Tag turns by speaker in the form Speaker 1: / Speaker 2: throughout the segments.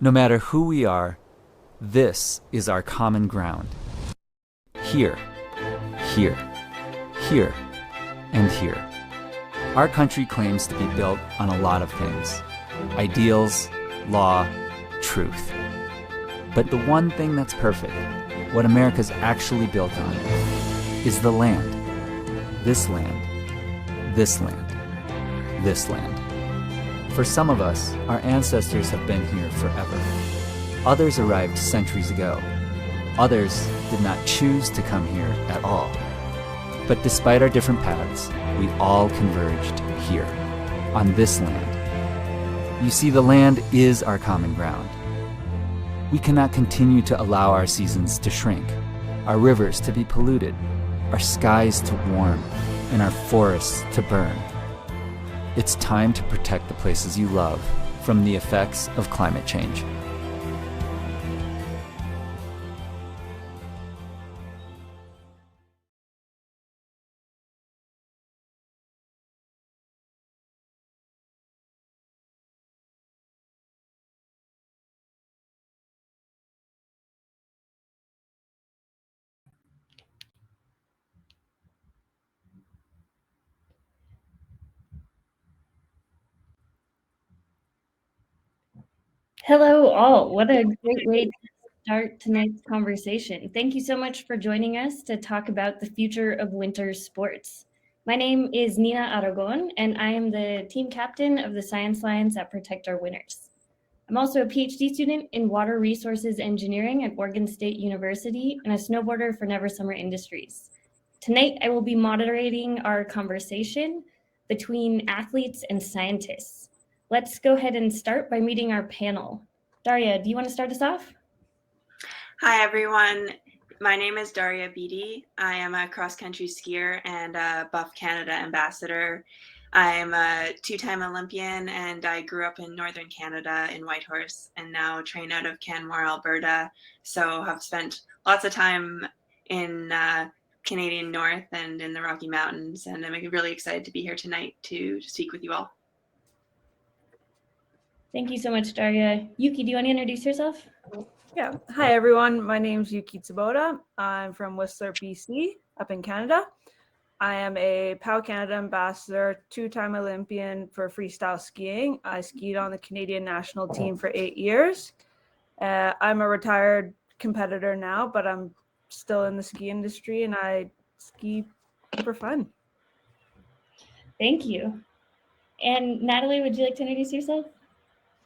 Speaker 1: No matter who we are, this is our common ground. Here, here, here, and here. Our country claims to be built on a lot of things: ideals, law, truth. But the one thing that's perfect, what America's actually built on, is the land. This land, this land, this land. For some of us, our ancestors have been here forever. Others arrived centuries ago. Others did not choose to come here at all. But despite our different paths, we all converged here, on this land. You see, the land is our common ground. We cannot continue to allow our seasons to shrink, our rivers to be polluted, our skies to warm, and our forests to burn. It's time to protect the places you love from the effects of climate change.
Speaker 2: Hello, all. What a great way to start tonight's conversation. Thank you so much for joining us to talk about the future of winter sports. My name is Nina Aragon, and I am the team captain of the Science Lions at Protect Our Winters. I'm also a PhD student in water resources engineering at Oregon State University and a snowboarder for Never Summer Industries. Tonight, I will be moderating our conversation between athletes and scientists. Let's go ahead and start by meeting our panel. Daria, do you want to start us off?
Speaker 3: Hi, everyone. My name is Daria Beatty. I am a cross-country skier and a Buff Canada ambassador. I am a two-time Olympian, and I grew up in Northern Canada in Whitehorse and now train out of Canmore, Alberta. So have spent lots of time in Canadian North and in the Rocky Mountains, and I'm really excited to be here tonight to speak with you all.
Speaker 2: Thank you so much, Daria. Yuki, do you want to introduce yourself?
Speaker 4: Yeah. Hi, everyone. My name's Yuki Tsuboda. I'm from Whistler, BC, up in Canada. I am a POW Canada ambassador, two-time Olympian for freestyle skiing. I skied on the Canadian national team for 8 years. I'm a retired competitor now, but I'm still in the ski industry, and I ski for fun.
Speaker 2: Thank you. And Natalie, would you like to introduce yourself?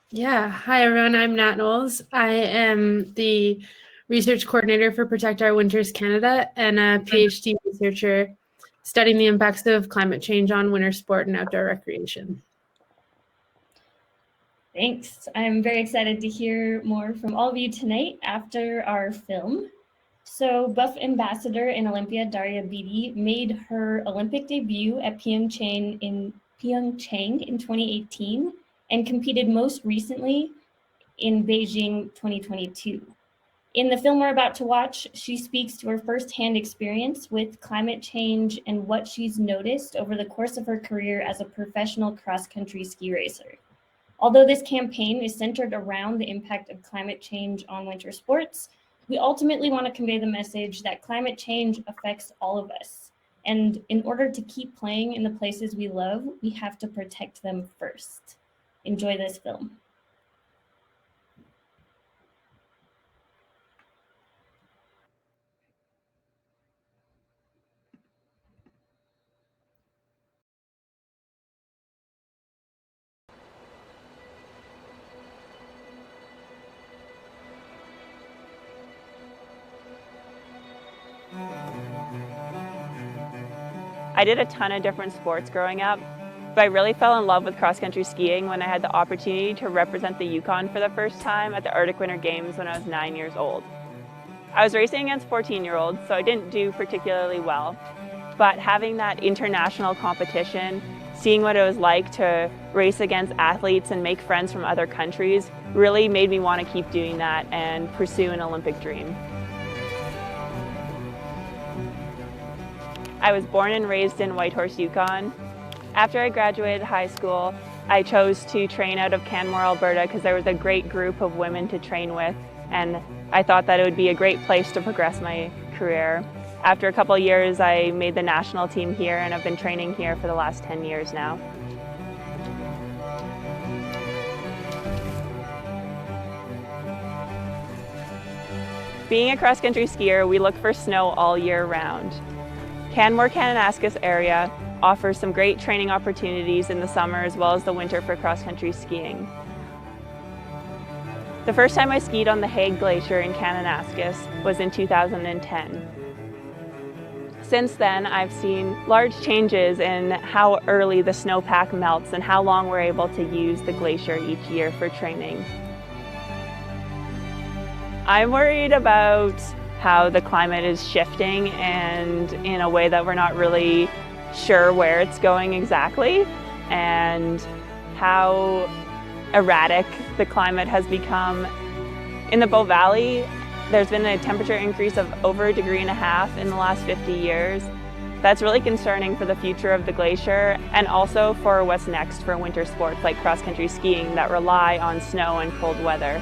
Speaker 5: Yeah. Hi, everyone. I'm Nat Knowles. I am the research coordinator for Protect Our Winters Canada and a PhD researcher studying the impacts of climate change on winter sport and outdoor recreation.
Speaker 2: Thanks. I'm very excited to hear more from all of you tonight after our film. So Buff Ambassador in Olympia, Daria Beatty, made her Olympic debut at Pyeongchang in 2018 and competed most recently in Beijing 2022. In the film we're about to watch, she speaks to her firsthand experience with climate change and what she's noticed over the course of her career as a professional cross-country ski racer. Although this campaign is centered around the impact of climate change on winter sports, we ultimately want to convey the message that climate change affects all of us. And in order to keep playing in the places we love, we have to protect them first. Enjoy this film.
Speaker 6: I did a ton of different sports growing up, but I really fell in love with cross-country skiing when I had the opportunity to represent the Yukon for the first time at the Arctic Winter Games when I was 9 years old. I was racing against 14-year-olds, so I didn't do particularly well, but having that international competition, seeing what it was like to race against athletes and make friends from other countries really made me want to keep doing that and pursue an Olympic dream. I was born and raised in Whitehorse, Yukon. After I graduated high school, I chose to train out of Canmore, Alberta because there was a great group of women to train with, and I thought that it would be a great place to progress my career. After a couple of years, I made the national team here, and I've been training here for the last 10 years now. Being a cross-country skier, we look for snow all year round. Canmore-Kananaskis area offers some great training opportunities in the summer as well as the winter for cross-country skiing. The first time I skied on the Hague Glacier in Kananaskis was in 2010. Since then, I've seen large changes in how early the snowpack melts and how long we're able to use the glacier each year for training. I'm worried about how the climate is shifting and in a way that we're not really sure where it's going exactly, and how erratic the climate has become. In the Bow Valley, there's been a temperature increase of over 1.5 degrees in the last 50 years. That's really concerning for the future of the glacier and also for what's next for winter sports like cross-country skiing that rely on snow and cold weather.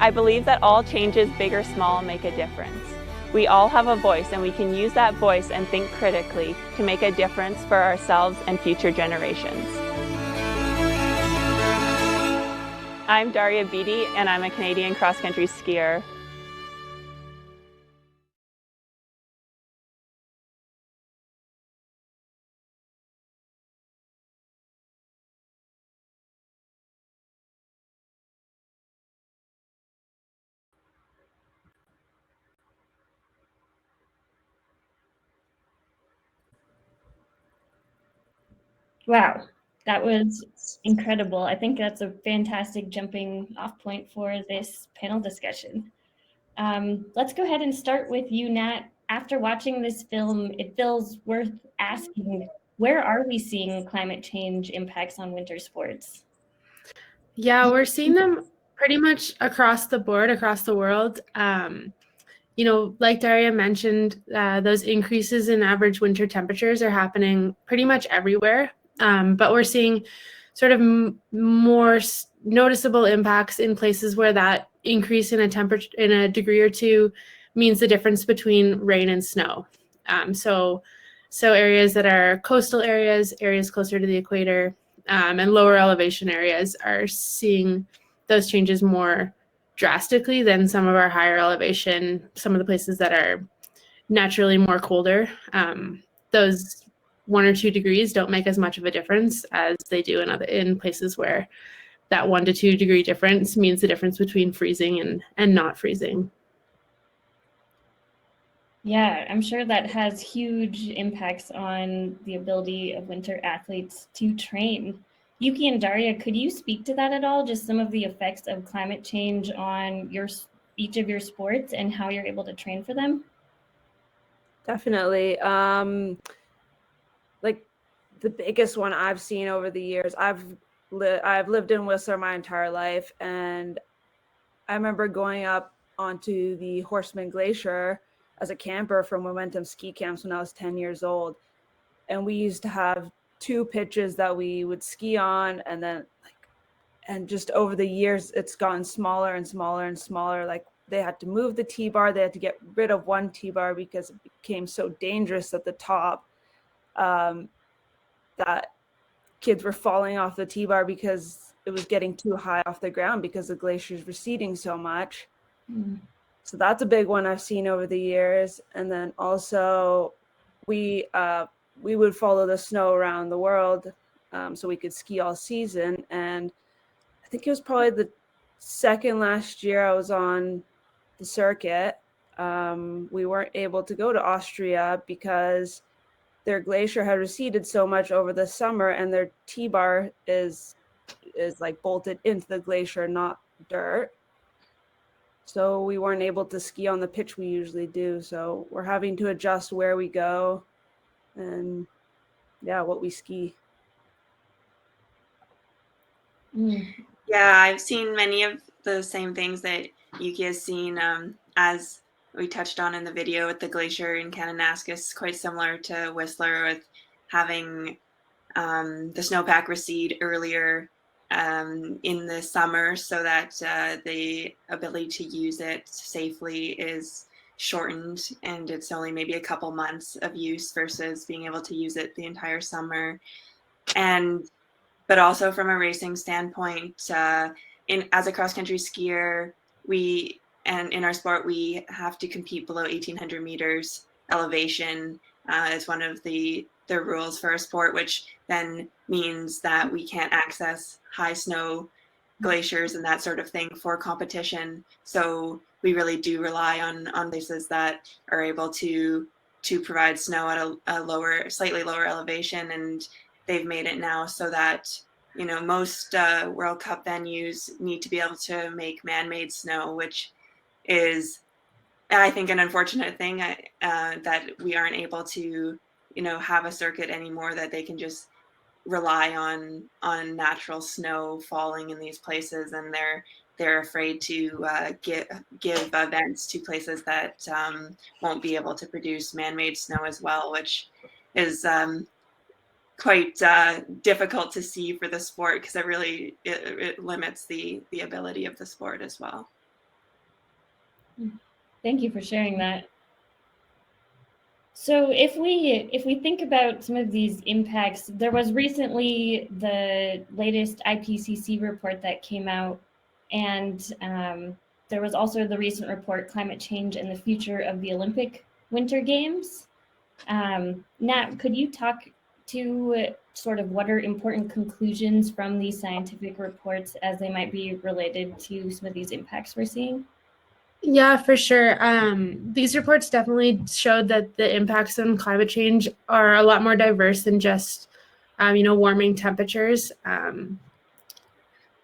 Speaker 6: I believe that all changes, big or small, make a difference. We all have a voice, and we can use that voice and think critically to make a difference for ourselves and future generations. I'm Daria Beatty, and I'm a Canadian cross-country skier.
Speaker 2: Wow, that was incredible. I think that's a fantastic jumping off point for this panel discussion. Let's go ahead and start with you, Nat. After watching this film, it feels worth asking, where are we seeing climate change impacts on winter sports?
Speaker 5: Yeah, we're seeing them pretty much across the board, across the world. Like Daria mentioned, those increases in average winter temperatures are happening pretty much everywhere. But we're seeing sort of more noticeable impacts in places where that increase in a temperature in a degree or two means the difference between rain and snow. So areas that are coastal areas, areas closer to the equator, and lower elevation areas are seeing those changes more drastically than some of our higher elevation, some of the places that are naturally more colder. Those 1 or 2 degrees don't make as much of a difference as they do in places where that 1 to 2 degree difference means the difference between freezing and not freezing.
Speaker 2: Yeah, I'm sure that has huge impacts on the ability of winter athletes to train. Yuki and Daria, could you speak to that at all? Just some of the effects of climate change on each of your sports and how you're able to train for them?
Speaker 4: Definitely. Like the biggest one I've seen over the years, I've lived in Whistler my entire life, and I remember going up onto the Horseman Glacier as a camper for Momentum ski camps when I was 10 years old. And we used to have 2 pitches that we would ski on, and then and just over the years it's gotten smaller and smaller and smaller. Like they had to move the T-bar, they had to get rid of 1 T-bar because it became so dangerous at the top that kids were falling off the T-bar because it was getting too high off the ground because the glaciers receding so much. So that's a big one I've seen over the years. And then also we would follow the snow around the world so we could ski all season. And I think it was probably the second last year I was on the circuit. We weren't able to go to Austria because their glacier had receded so much over the summer, and their T-bar is like bolted into the glacier, not dirt. So we weren't able to ski on the pitch we usually do. So we're having to adjust where we go and what we ski.
Speaker 2: Mm.
Speaker 3: Yeah, I've seen many of the same things that Yuki has seen. As we touched on in the video with the glacier in Kananaskis, quite similar to Whistler, with having the snowpack recede earlier in the summer, so that the ability to use it safely is shortened, and it's only maybe a couple months of use versus being able to use it the entire summer. And but also from a racing standpoint, in as a cross country skier, in our sport we have to compete below 1,800 meters elevation. Is one of the rules for our sport, which then means that we can't access high snow glaciers and that sort of thing for competition. So we really do rely on places that are able to provide snow at a slightly lower elevation, and they've made it now so that most World Cup venues need to be able to make man-made snow, which is, I think, an unfortunate thing that we aren't able to have a circuit anymore that they can just rely on natural snow falling in these places, and they're afraid to give events to places that won't be able to produce man-made snow as well, which is quite difficult to see for the sport, because it limits the ability of the sport as well.
Speaker 2: Thank you for sharing that. So if we think about some of these impacts, there was recently the latest IPCC report that came out, and there was also the recent report, Climate Change and the Future of the Olympic Winter Games. Nat, could you talk to sort of what are important conclusions from these scientific reports as they might be related to some of these impacts we're seeing?
Speaker 5: Yeah, for sure. These reports definitely showed that the impacts on climate change are a lot more diverse than just, warming temperatures.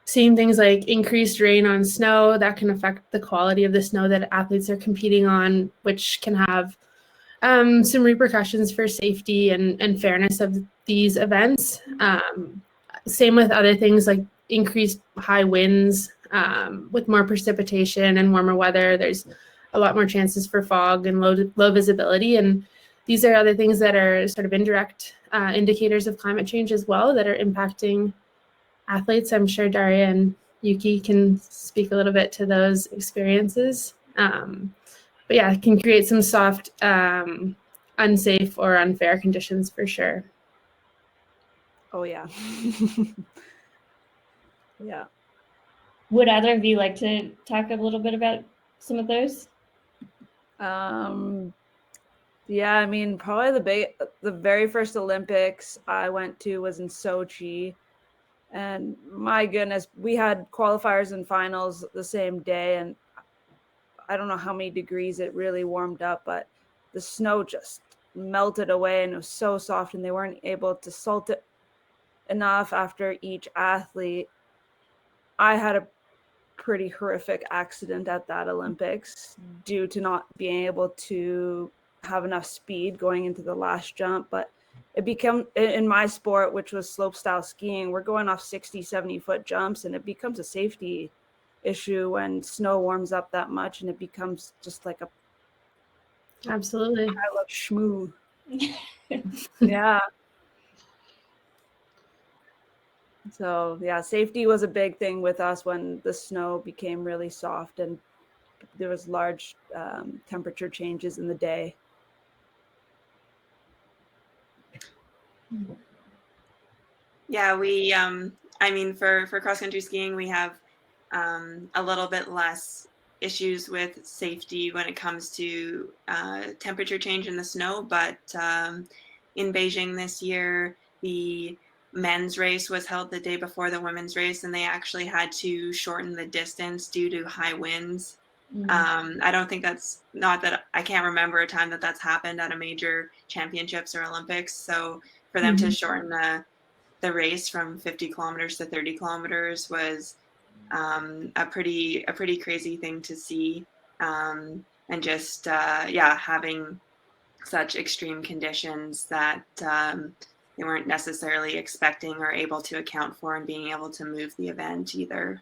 Speaker 5: Seeing things like increased rain on snow that can affect the quality of the snow that athletes are competing on, which can have some repercussions for safety and fairness of these events. Same with other things like increased high winds. With more precipitation and warmer weather, there's a lot more chances for fog and low visibility. And these are other things that are sort of indirect indicators of climate change as well that are impacting athletes. I'm sure Daria and Yuki can speak a little bit to those experiences. But yeah, it can create some soft, unsafe or unfair conditions for sure.
Speaker 4: Oh, yeah. Yeah.
Speaker 2: Would either of you like to talk a little bit about some of those?
Speaker 4: Yeah, I mean, probably the very first Olympics I went to was in Sochi. And my goodness, we had qualifiers and finals the same day. And I don't know how many degrees it really warmed up, but the snow just melted away and it was so soft, and they weren't able to salt it enough after each athlete. I had a pretty horrific accident at that Olympics due to not being able to have enough speed going into the last jump. But it became, in my sport, which was slopestyle skiing, we're going off 60, 70 foot jumps, and it becomes a safety issue when snow warms up that much, and it becomes just like a
Speaker 5: Absolutely.
Speaker 4: pile of schmoo. Yeah. So yeah, safety was a big thing with us when the snow became really soft and there was large temperature changes in the day.
Speaker 3: Yeah, we I mean, for cross country skiing, we have a little bit less issues with safety when it comes to temperature change in the snow, but in Beijing this year, the men's race was held the day before the women's race, and they actually had to shorten the distance due to high winds. I don't think I can't remember a time that's happened at a major championships or Olympics. So for them to shorten the race from 50 kilometers to 30 kilometers was a pretty crazy thing to see, and just having such extreme conditions that they weren't necessarily expecting or able to account for, and being able to move the event either.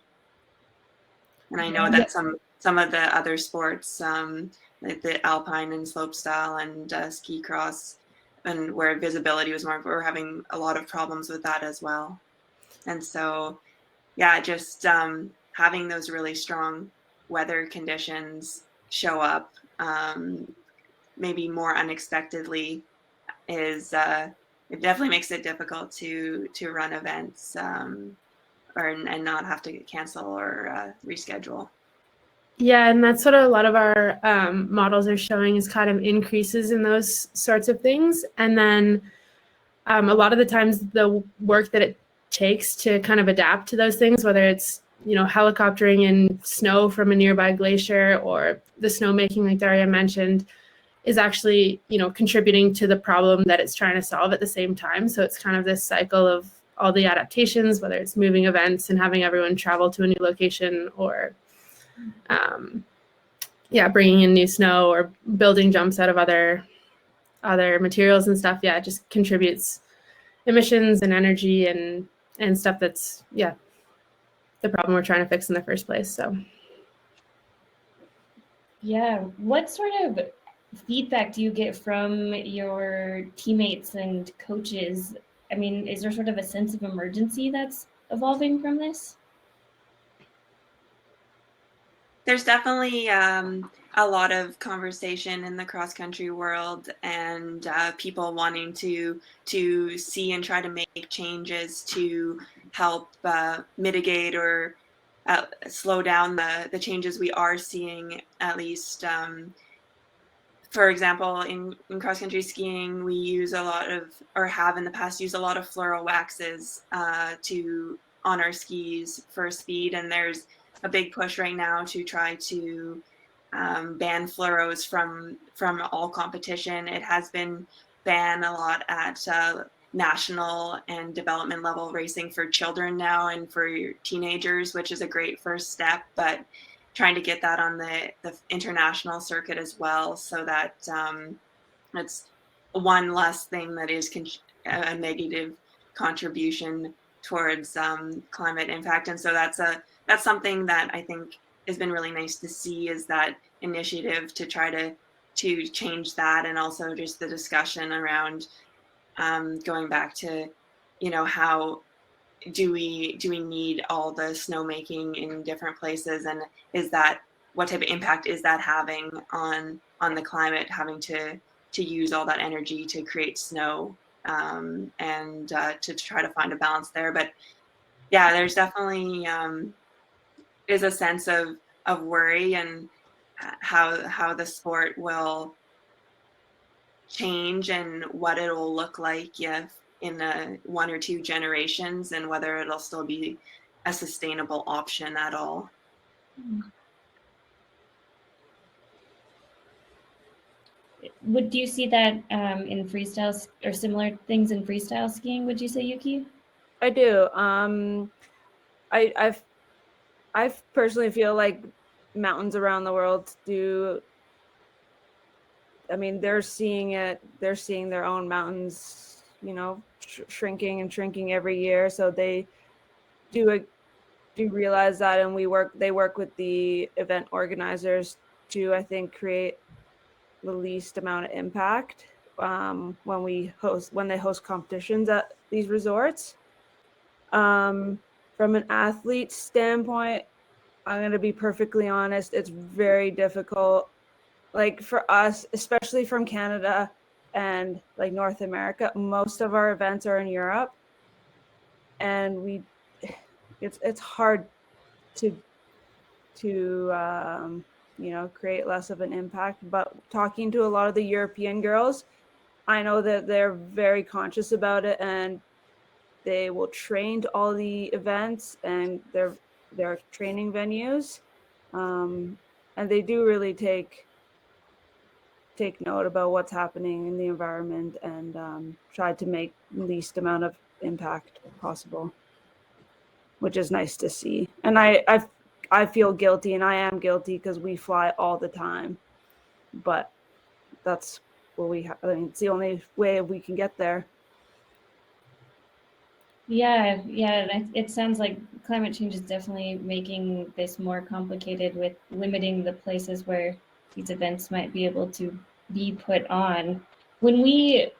Speaker 3: And I know that some of the other sports, like the alpine and slopestyle and ski cross, and where visibility was more, we're having a lot of problems with that as well. And so, yeah, just having those really strong weather conditions show up maybe more unexpectedly is it definitely makes it difficult to run events and not have to cancel or reschedule.
Speaker 5: Yeah, and that's what a lot of our models are showing, is kind of increases in those sorts of things. And then a lot of the times the work that it takes to kind of adapt to those things, whether it's, you know, helicoptering in snow from a nearby glacier or the snowmaking like Daria mentioned, is actually, you know, contributing to the problem that it's trying to solve at the same time. So it's kind of this cycle of all the adaptations, whether it's moving events and having everyone travel to a new location, or bringing in new snow or building jumps out of other materials and stuff. Yeah, it just contributes emissions and energy and stuff that's, the problem we're trying to fix in the first place. So
Speaker 2: yeah, what sort of feedback do you get from your teammates and coaches? I mean, is there sort of a sense of emergency that's evolving from this?
Speaker 3: There's definitely a lot of conversation in the cross-country world, and people wanting to see and try to make changes to help mitigate or slow down the changes we are seeing, at least. For example, in cross-country skiing, we use a lot of, or have in the past used a lot of floral waxes on our skis for speed, and there's a big push right now to try to ban fluoros from all competition. It has been banned a lot at national and development level racing for children now and for teenagers, which is a great first step, but trying to get that on the international circuit as well, so that it's one less thing that is a negative contribution towards climate impact. And so that's something that I think has been really nice to see, is that initiative to try to change that, and also just the discussion around going back to, you know, how do we need all the snowmaking in different places, and what type of impact is that having on the climate, having to use all that energy to create snow, and to try to find a balance there. But yeah, there's definitely is a sense of worry, and how the sport will change and what it'll look like if in 1 or 2 generations, and whether it'll still be a sustainable option at all.
Speaker 2: Do you see that in freestyle, or similar things in freestyle skiing, would you say, Yuki?
Speaker 4: I do. I personally feel like mountains around the world do. I mean, they're seeing it. They're seeing their own mountains, you know, shrinking and shrinking every year. So they do realize that, and they work with the event organizers to, I think, create the least amount of impact when they host competitions at these resorts. From an athlete standpoint, I'm going to be perfectly honest, it's very difficult. Like for us, especially from Canada and like North America, most of our events are in Europe, and it's hard to you know, create less of an impact. But talking to a lot of the European girls, I know that they're very conscious about it, and they will train to all the events and their training venues, and they do really take note about what's happening in the environment, and try to make the least amount of impact possible, which is nice to see. And I feel guilty, and I am guilty, because we fly all the time, but that's what we have. I mean, it's the only way we can get there.
Speaker 2: Yeah, yeah, it sounds like climate change is definitely making this more complicated with limiting the places where these events might be able to be put on. When we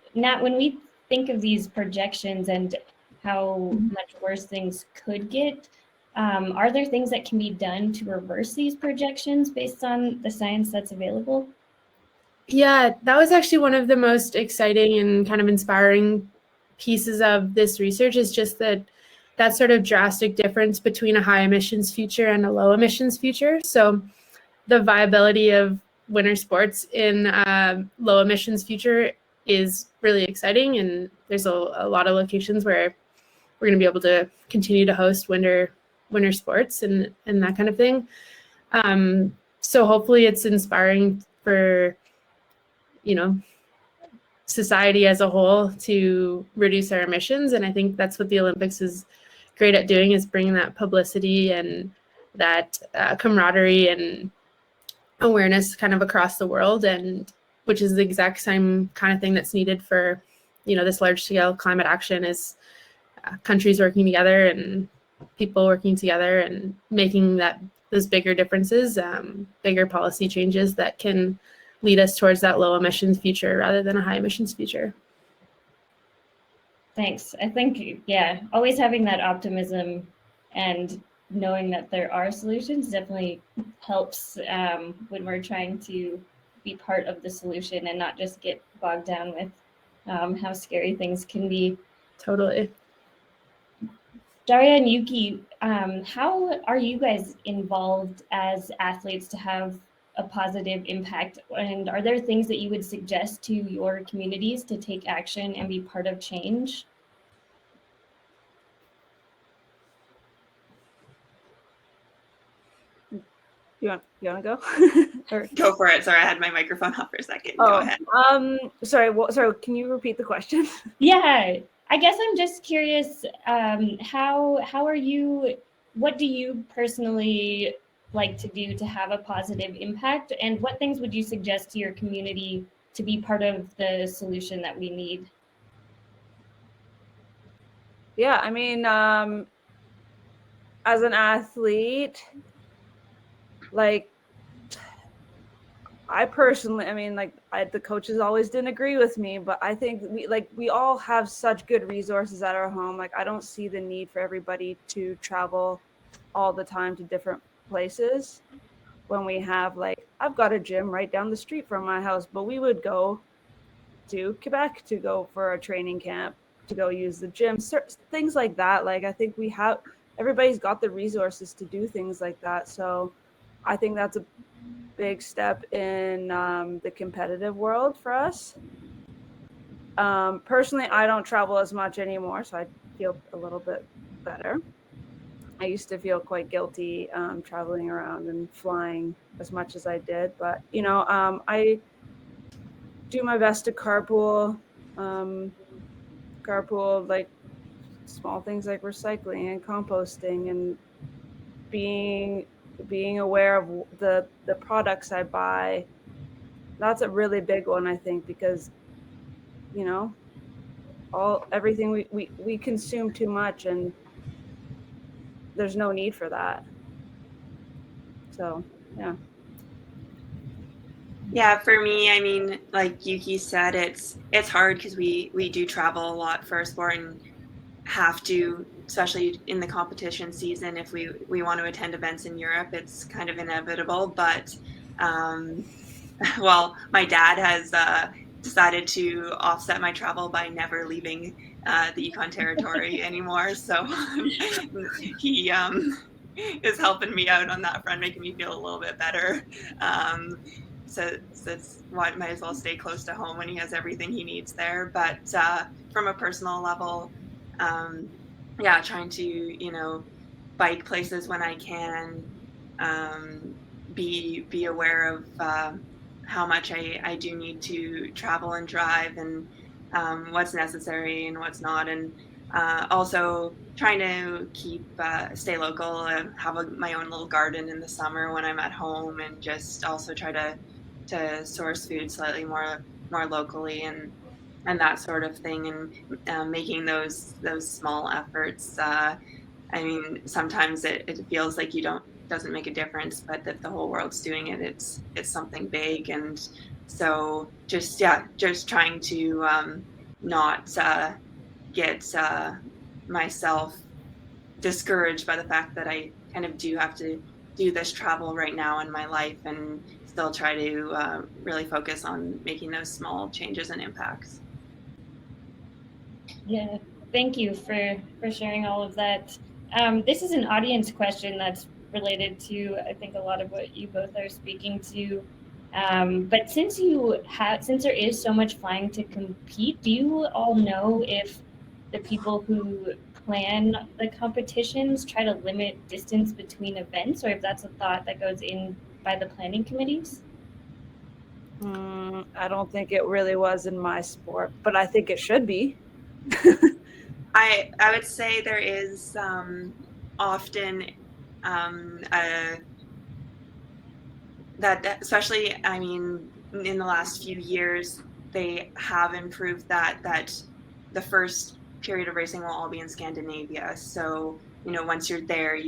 Speaker 2: think of these projections and how much worse things could get, are there things that can be done to reverse these projections based on the science that's available?
Speaker 5: Yeah, that was actually one of the most exciting and kind of inspiring pieces of this research is just that sort of drastic difference between a high emissions future and a low emissions future. So the viability of winter sports in a low emissions future is really exciting, and there's a lot of locations where we're going to be able to continue to host winter sports and that kind of thing. So hopefully it's inspiring for society as a whole to reduce our emissions, and I think that's what the Olympics is great at doing, is bringing that publicity and that camaraderie and awareness kind of across the world, and which is the exact same kind of thing that's needed for this large scale climate action, is countries working together and people working together and making those bigger differences, bigger policy changes that can lead us towards that low emissions future rather than a high emissions future.
Speaker 2: Thanks. I think, yeah, always having that optimism and knowing that there are solutions definitely helps when we're trying to be part of the solution and not just get bogged down with how scary things can be.
Speaker 5: Totally.
Speaker 2: Daria and Yuki, how are you guys involved as athletes to have a positive impact? And are there things that you would suggest to your communities to take action and be part of change?
Speaker 4: You want to go? Or,
Speaker 3: Go for it. Sorry, I had my microphone off for a second. Go ahead.
Speaker 4: Sorry, can you repeat the question?
Speaker 2: Yeah, I guess I'm just curious, how are you, what do you personally like to do to have a positive impact? And what things would you suggest to your community to be part of the solution that we need?
Speaker 4: Yeah, I mean, as an athlete, like, I personally, the coaches always didn't agree with me, but I think we all have such good resources at our home. Like, I don't see the need for everybody to travel all the time to different places when we have, like, I've got a gym right down the street from my house, but we would go to Quebec to go for a training camp, to go use the gym, things like that. Like, I think everybody's got the resources to do things like that. So I think that's a big step in the competitive world for us. Personally, I don't travel as much anymore, so I feel a little bit better. I used to feel quite guilty traveling around and flying as much as I did, but I do my best to carpool, like small things like recycling and composting, and being aware of the products I buy. That's a really big one, I think, because everything we consume too much, and there's no need for that. So yeah.
Speaker 3: Yeah, for me, I mean, like Yuki said, it's hard because we do travel a lot for our sport and have to, especially in the competition season, if we want to attend events in Europe, it's kind of inevitable. But well, my dad has decided to offset my travel by never leaving the Yukon Territory anymore. So he is helping me out on that front, making me feel a little bit better. So it's might as well stay close to home when he has everything he needs there. But from a personal level, yeah, trying to bike places when I can, be aware of how much I do need to travel and drive, and what's necessary and what's not, and also trying to stay local and have my own little garden in the summer when I'm at home, and just also try to source food slightly more locally, and and that sort of thing, and making those small efforts. I mean, sometimes it feels like doesn't make a difference, but if the whole world's doing it, it's something big. And so just trying to not get myself discouraged by the fact that I kind of do have to do this travel right now in my life, and still try to really focus on making those small changes and impacts.
Speaker 2: Yeah, thank you for sharing all of that. This is an audience question that's related to, I think, a lot of what you both are speaking to. But since there is so much flying to compete, do you all know if the people who plan the competitions try to limit distance between events, or if that's a thought that goes in by the planning committees?
Speaker 4: I don't think it really was in my sport, but I think it should be.
Speaker 3: I would say there is often that especially, I mean, in the last few years, they have improved that the first period of racing will all be in Scandinavia. So, once you're there,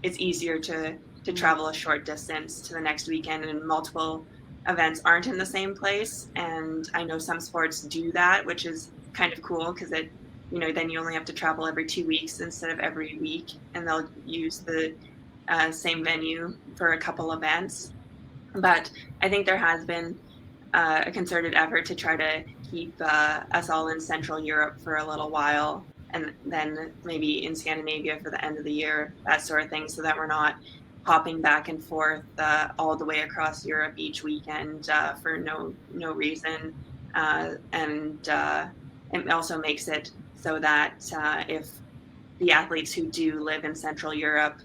Speaker 3: it's easier to travel a short distance to the next weekend, and multiple events aren't in the same place. And I know some sports do that, which is kind of cool, because then you only have to travel every 2 weeks instead of every week, and they'll use the same venue for a couple events. But I think there has been a concerted effort to try to keep us all in Central Europe for a little while, and then maybe in Scandinavia for the end of the year, that sort of thing, so that we're not hopping back and forth all the way across Europe each weekend for no reason. And it also makes it so that if the athletes who do live in Central Europe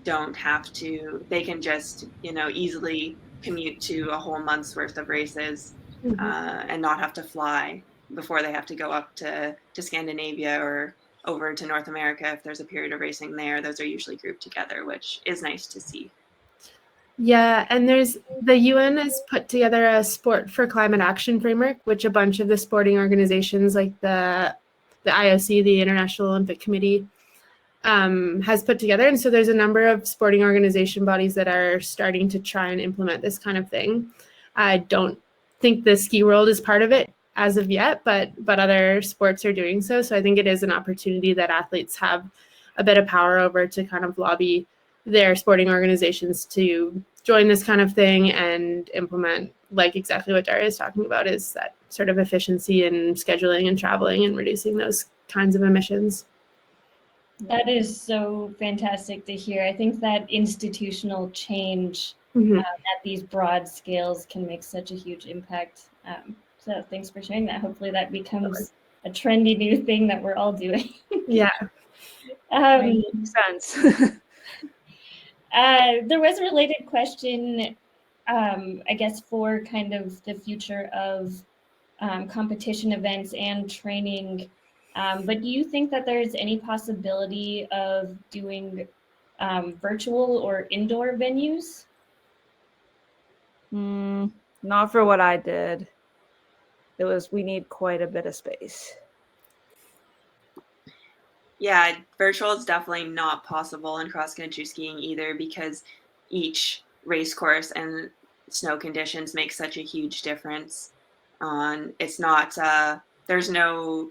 Speaker 3: don't have to, they can just easily commute to a whole month's worth of races and not have to fly before they have to go up to Scandinavia or over to North America if there's a period of racing there. Those are usually grouped together, which is nice to see.
Speaker 5: Yeah, and the UN has put together a Sport for Climate Action framework, which a bunch of the sporting organizations like the IOC, the International Olympic Committee, has put together. And so there's a number of sporting organization bodies that are starting to try and implement this kind of thing. I don't think the ski world is part of it as of yet, but other sports are doing so. So I think it is an opportunity that athletes have a bit of power over to kind of lobby their sporting organizations to join this kind of thing and implement, like exactly what Daria is talking about, is that sort of efficiency in scheduling and traveling and reducing those kinds of emissions.
Speaker 2: That is so fantastic to hear. I think that institutional change at these broad scales can make such a huge impact. So thanks for sharing that. Hopefully that becomes a trendy new thing that we're all doing.
Speaker 5: Yeah.
Speaker 4: Makes sense.
Speaker 2: There was a related question, I guess, for kind of the future of competition events and training. But do you think that there's any possibility of doing virtual or indoor venues?
Speaker 4: Not for what I did. We need quite a bit of space.
Speaker 3: Yeah, virtual is definitely not possible in cross-country skiing either, because each race course and snow conditions make such a huge difference. It's not, there's no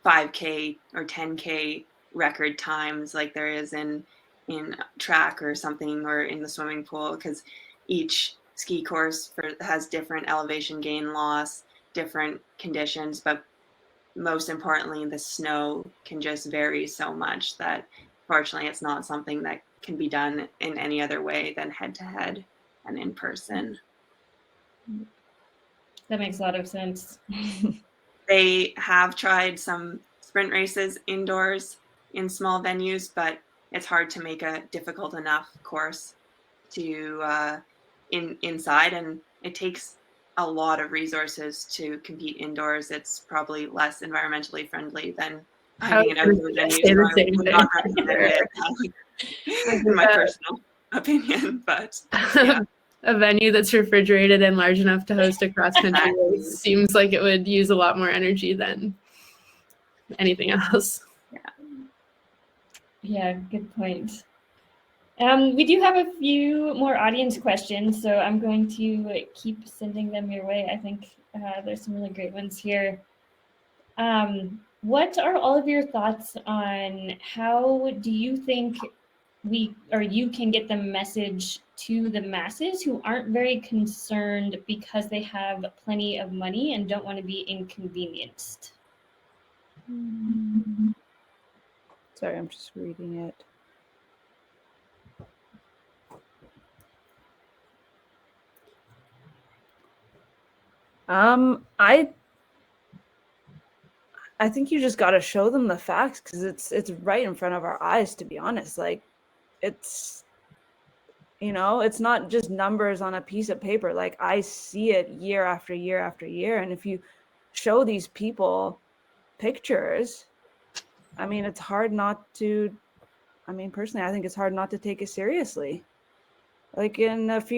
Speaker 3: 5K or 10K record times like there is in track or something, or in the swimming pool, because each ski course has different elevation gain loss, different conditions, but most importantly, the snow can just vary so much that fortunately it's not something that can be done in any other way than head-to-head and in person.
Speaker 2: That makes a lot of sense.
Speaker 3: They have tried some sprint races indoors in small venues, but it's hard to make a difficult enough course to inside, and it takes a lot of resources to compete indoors. It's probably less environmentally friendly than having an outdoor venue. So I would not recommend it, in my personal opinion. But yeah.
Speaker 5: a venue that's refrigerated and large enough to host a cross country race seems like it would use a lot more energy than anything else.
Speaker 2: Yeah, good point. We do have a few more audience questions, so I'm going to keep sending them your way. I think there's some really great ones here. What are all of your thoughts on how do you think you can get the message to the masses who aren't very concerned because they have plenty of money and don't want to be inconvenienced?
Speaker 4: Sorry, I'm just reading it. I think you just got to show them the facts because it's right in front of our eyes, to be honest. Like, it's, it's not just numbers on a piece of paper. Like, I see it year after year after year. And if you show these people pictures, I mean, it's hard not to, personally, I think it's hard not to take it seriously. Like, in not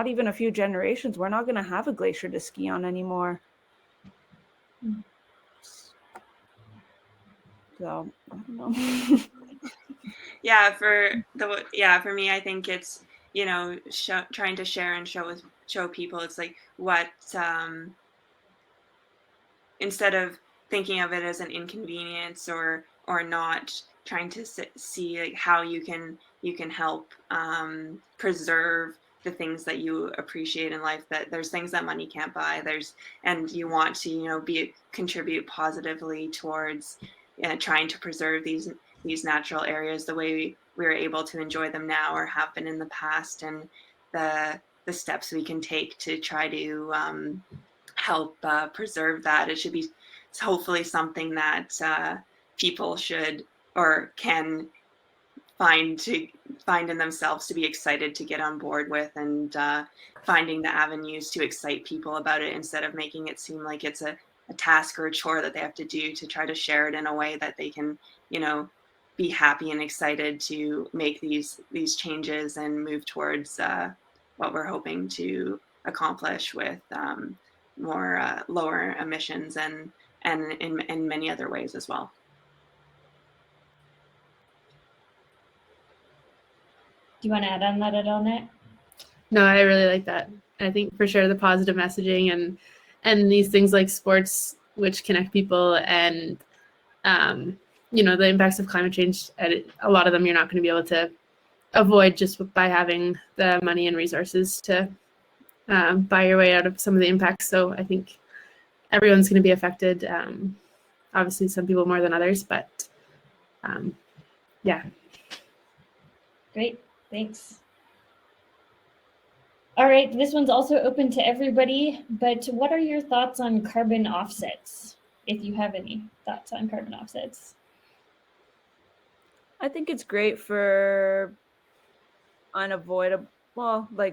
Speaker 4: even a few generations, we're not going to have a glacier to ski on anymore. So I don't know.
Speaker 3: For me, I think it's trying to share and show people. It's like what instead of thinking of it as an inconvenience or not, trying to see like how you can help preserve the things that you appreciate in life. That there's things that money can't buy. And you want to contribute positively towards trying to preserve these natural areas the way we're able to enjoy them now or have been in the past, and the steps we can take to try to help preserve that. It should be hopefully something that people should or can find in themselves to be excited to get on board with, and finding the avenues to excite people about it instead of making it seem like it's a task or a chore that they have to do, to try to share it in a way that they can be happy and excited to make these changes and move towards what we're hoping to accomplish with more lower emissions and in many other ways as well.
Speaker 2: Do you want to add on that at all, Nat?
Speaker 5: No, I really like that. I think for sure the positive messaging and these things like sports, which connect people, and the impacts of climate change. A lot of them you're not going to be able to avoid just by having the money and resources to buy your way out of some of the impacts. So I think everyone's going to be affected. Obviously, some people more than others, but yeah.
Speaker 2: Great, thanks. All right, this one's also open to everybody, but what are your thoughts on carbon offsets, if you have any thoughts on carbon offsets?
Speaker 4: I think it's great for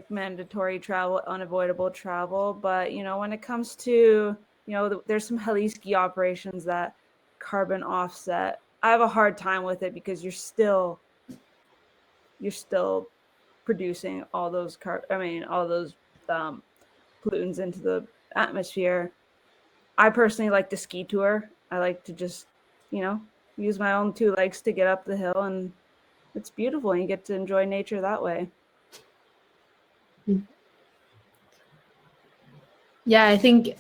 Speaker 4: mandatory travel, unavoidable travel. But, when it comes to, there's some heli ski operations that carbon offset. I have a hard time with it because you're still producing all those pollutants into the atmosphere. I personally like the ski tour. I like to just, use my own two legs to get up the hill, and it's beautiful, and you get to enjoy nature that way.
Speaker 5: Yeah, I think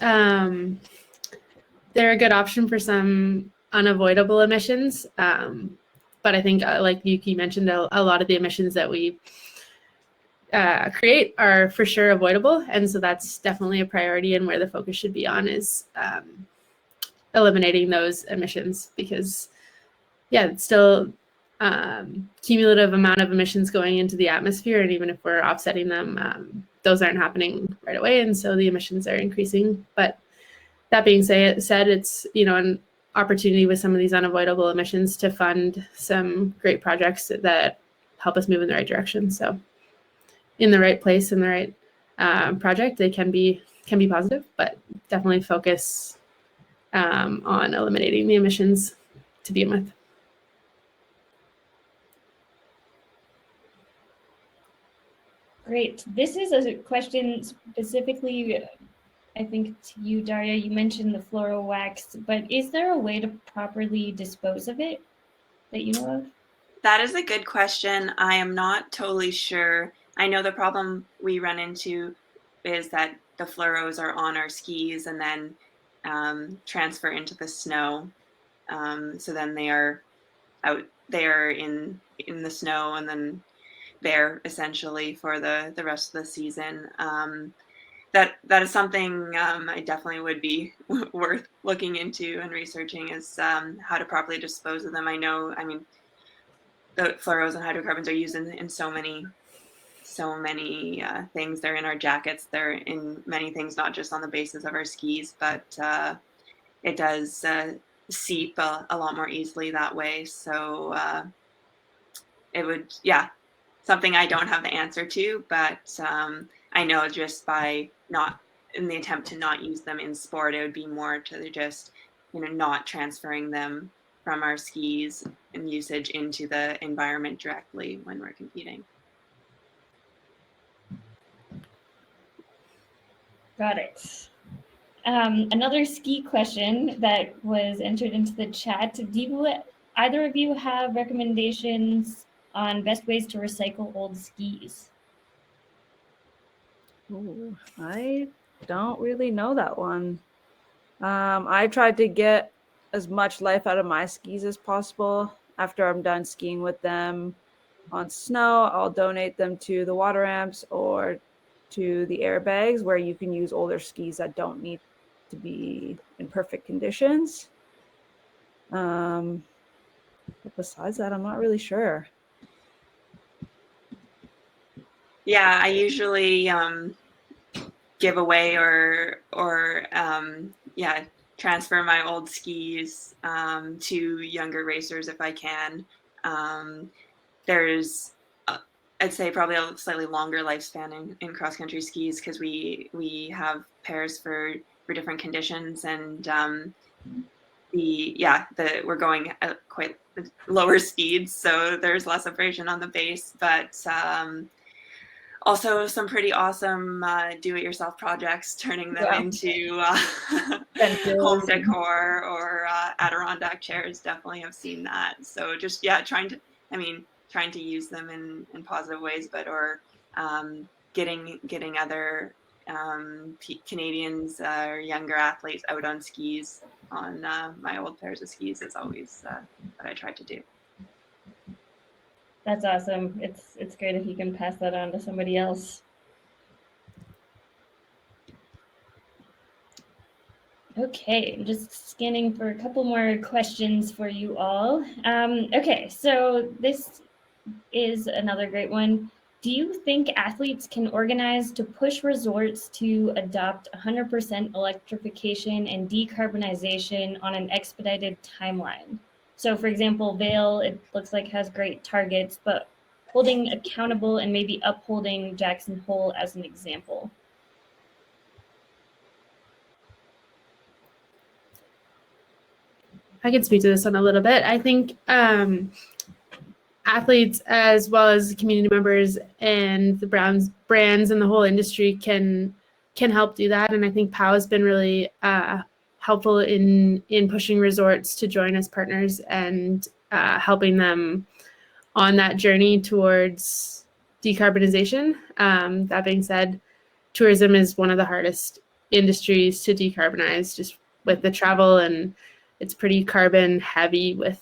Speaker 5: they're a good option for some unavoidable emissions. But I think, like Yuki mentioned, a lot of the emissions that we create are for sure avoidable. And so that's definitely a priority, and where the focus should be on is eliminating those emissions, because it's still cumulative amount of emissions going into the atmosphere. And even if we're offsetting them, those aren't happening right away. And so the emissions are increasing. But that being said, it's, an opportunity with some of these unavoidable emissions to fund some great projects that help us move in the right direction. So in the right place, in the right project, they can be positive, but definitely focus on eliminating the emissions to begin with.
Speaker 2: Great. This is a question specifically, I think, to you, Daria. You mentioned the fluoro wax, but is there a way to properly dispose of it that you know of?
Speaker 3: That is a good question. I am not totally sure. I know the problem we run into is that the fluoros are on our skis and then transfer into the snow. So then they are out there in the snow and then there essentially for the rest of the season. That is something I definitely would be worth looking into and researching is how to properly dispose of them. I mean, the fluoros and hydrocarbons are used in so many things. They're in our jackets. They're in many things, not just on the bases of our skis, but it does seep a lot more easily that way. So it would, something I don't have the answer to, but I know just by not in the attempt to not use them in sport, it would be more to just, not transferring them from our skis and usage into the environment directly when we're competing.
Speaker 2: Got it. Another ski question that was entered into the chat. Do either of you have recommendations on best ways to recycle old skis?
Speaker 4: Ooh, I don't really know that one. I tried to get as much life out of my skis as possible. After I'm done skiing with them on snow, I'll donate them to the water ramps or to the airbags where you can use older skis that don't need to be in perfect conditions. But besides that, I'm not really sure.
Speaker 3: Yeah, I usually give away or transfer my old skis to younger racers if I can. There's I'd say probably a slightly longer lifespan in cross country skis because we have pairs for different conditions and we're going at quite lower speeds, so there's less abrasion on the base, but also some pretty awesome do-it-yourself projects, turning them into home decor or Adirondack chairs. Definitely have seen that. So just trying to use them in positive ways, but or getting other Canadians or younger athletes out on skis on my old pairs of skis is always what I try to do.
Speaker 2: That's awesome. It's great if you can pass that on to somebody else. Okay, I'm just scanning for a couple more questions for you all. Okay, so this is another great one. Do you think athletes can organize to push resorts to adopt 100% electrification and decarbonization on an expedited timeline? So for example, Vail, it looks like has great targets, but holding accountable and maybe upholding Jackson Hole as an example.
Speaker 5: I can speak to this one a little bit. I think athletes as well as community members and the brands and the whole industry can help do that. And I think POW has been really helpful in pushing resorts to join as partners and helping them on that journey towards decarbonization. That being said, tourism is one of the hardest industries to decarbonize just with the travel, and it's pretty carbon heavy with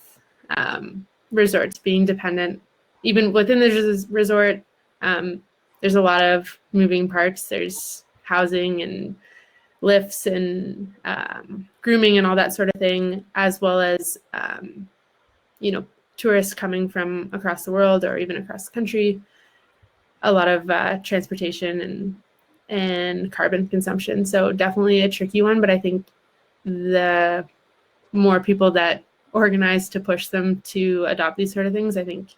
Speaker 5: resorts being dependent. Even within the resort, there's a lot of moving parts. There's housing and lifts and grooming and all that sort of thing, as well as tourists coming from across the world or even across the country. A lot of transportation and carbon consumption. So definitely a tricky one, but I think the more people that organize to push them to adopt these sort of things, I think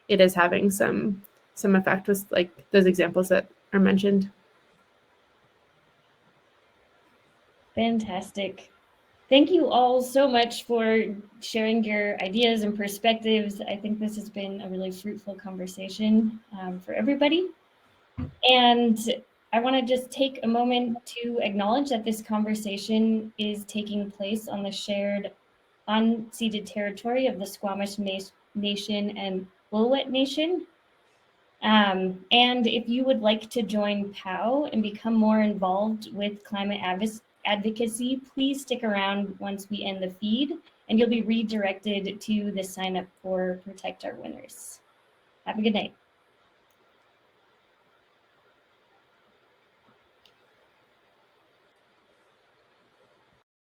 Speaker 5: it is having some effect with like those examples that are mentioned.
Speaker 2: Fantastic. Thank you all so much for sharing your ideas and perspectives. I think this has been a really fruitful conversation for everybody. And I want to just take a moment to acknowledge that this conversation is taking place on the shared unceded territory of the Squamish Nation and Willet Nation. And if you would like to join POW and become more involved with climate advocacy, please stick around once we end the feed, and you'll be redirected to the sign up for Protect Our Winters. Have a good night.